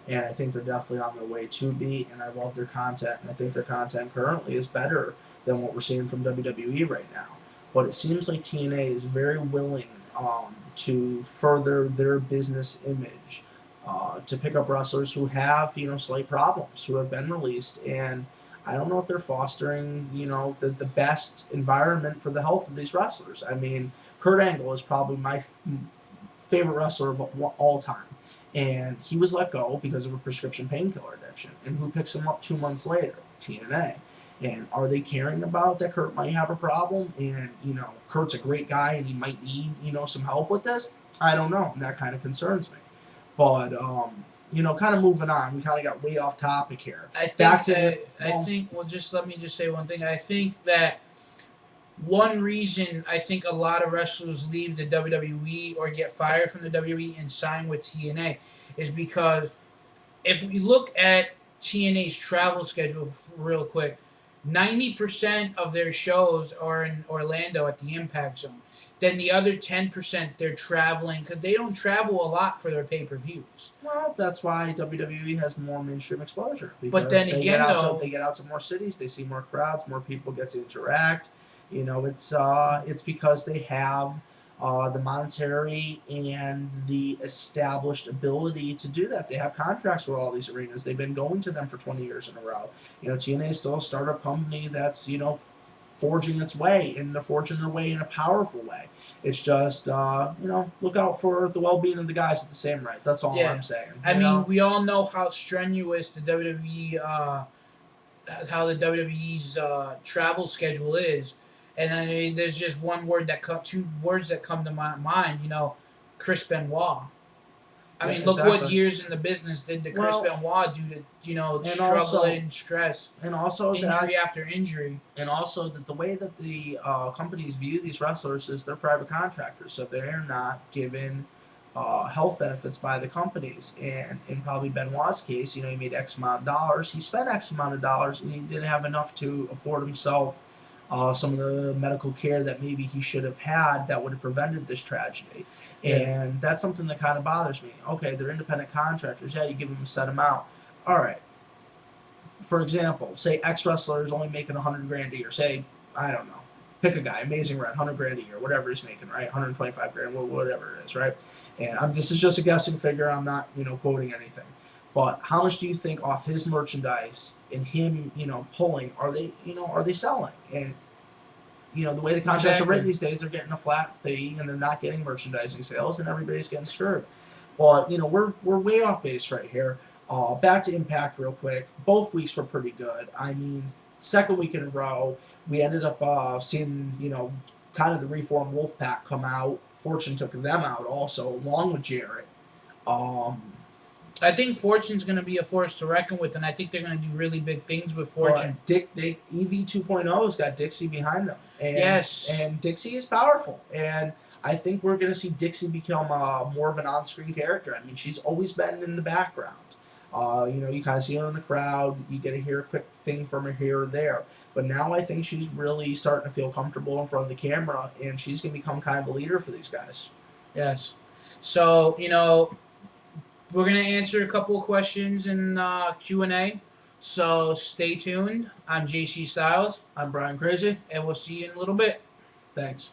and I think they're definitely on their way to be, and I love their content, and I think their content currently is better than what we're seeing from WWE right now. But it seems like TNA is very willing to further their business image, to pick up wrestlers who have, slight problems, who have been released, and I don't know if they're fostering, the best environment for the health of these wrestlers. I mean, Kurt Angle is probably my favorite wrestler of all time. And he was let go because of a prescription painkiller addiction. And who picks him up 2 months later? TNA. And are they caring about that Kurt might have a problem? And, Kurt's a great guy and he might need, some help with this? I don't know. And that kind of concerns me. But, kind of moving on. We kind of got way off topic here. Just let me just say one thing. I think that one reason I think a lot of wrestlers leave the WWE or get fired from the WWE and sign with TNA is because if we look at TNA's travel schedule real quick, 90% of their shows are in Orlando at the Impact Zone. Then the other 10% they're traveling because they don't travel a lot for their pay-per-views. Well, that's why WWE has more mainstream exposure. But then they again, they get out to more cities, they see more crowds, more people get to interact. It's because they have the monetary and the established ability to do that. They have contracts with all these arenas. They've been going to them for 20 years in a row. TNA is still a startup company that's, forging its way, and they're forging their way in a powerful way. It's just, look out for the well-being of the guys at the same rate. That's all I'm saying. I mean, we all know how strenuous the WWE, how the WWE's travel schedule is. And I mean, there's just two words that come to my mind. Chris Benoit. I mean, look what years in the business did to Chris Benoit due to struggle and stress, and also injury after injury, and also that the way that the companies view these wrestlers is they're private contractors, so they're not given health benefits by the companies. And in probably Benoit's case, he made X amount of dollars, he spent X amount of dollars, and he didn't have enough to afford himself some of the medical care that maybe he should have had that would have prevented this tragedy. And that's something that kind of bothers me. Okay, they're independent contractors. Yeah, you give them a set amount. All right. For example, say X wrestler is only making $100,000 a year. Say, I don't know, pick a guy, Amazing Red, $100,000 a year, whatever he's making, right? $125,000, whatever it is, right? And this is just a guessing figure. I'm not, quoting anything. But how much do you think off his merchandise and him, pulling, are they selling? And, the way the contracts are written these days, they're getting a flat fee and they're not getting merchandising sales, and everybody's getting screwed. But, we're way off base right here. Back to Impact real quick. Both weeks were pretty good. I mean, second week in a row, we ended up seeing, kind of the reformed Wolfpack come out. Fortune took them out also, along with Jarrett. I think Fortune's going to be a force to reckon with, and I think they're going to do really big things with Fortune. EV 2.0 has got Dixie behind them. And, yes. And Dixie is powerful. And I think we're going to see Dixie become more of an on-screen character. I mean, she's always been in the background. You kind of see her in the crowd. You get to hear a quick thing from her here or there. But now I think she's really starting to feel comfortable in front of the camera, and she's going to become kind of a leader for these guys. Yes. So, we're going to answer a couple of questions in Q&A. So stay tuned. I'm JC Styles. I'm Brian Crazy. And we'll see you in a little bit. Thanks.